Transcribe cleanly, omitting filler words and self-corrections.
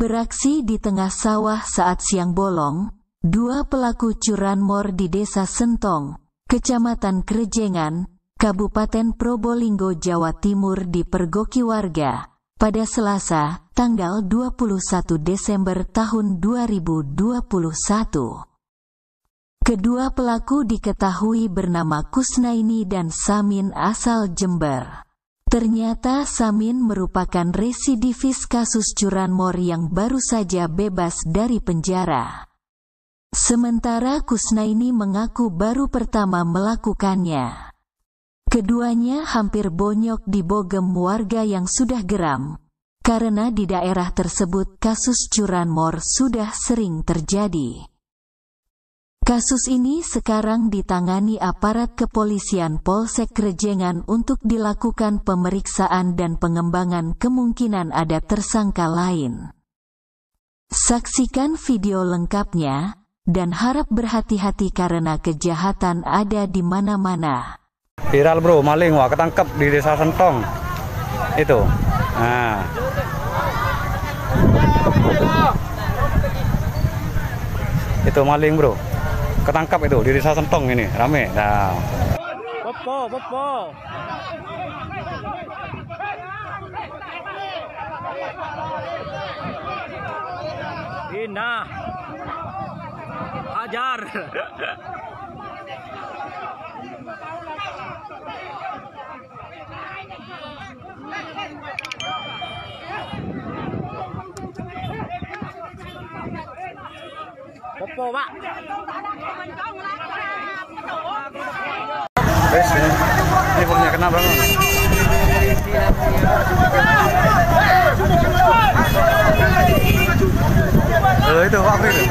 Beraksi di tengah sawah saat siang bolong, dua pelaku curanmor di Desa Sentong, Kecamatan Krejengan, Kabupaten Probolinggo, Jawa Timur dipergoki warga pada Selasa, tanggal 21 Desember tahun 2021. Kedua pelaku diketahui bernama Kusnaini dan Samin asal Jember. Ternyata Samin merupakan residivis kasus curanmor yang baru saja bebas dari penjara. Sementara Kusnaini mengaku baru pertama melakukannya. Keduanya hampir bonyok dibogem warga yang sudah geram, karena di daerah tersebut kasus curanmor sudah sering terjadi. Kasus ini sekarang ditangani aparat kepolisian Polsek Krejengan untuk dilakukan pemeriksaan dan pengembangan kemungkinan ada tersangka lain. Saksikan video lengkapnya, dan harap berhati-hati karena kejahatan ada di mana-mana. Viral bro, maling wah ketangkep di Desa Sentong. Itu. Nah. Itu maling bro. Ketangkap itu di Desa Sentong ini, rame. Nah. Bopo. Indah. Hajar. Bopo, Pak. Ini punya kenapa? Itu Pak itu.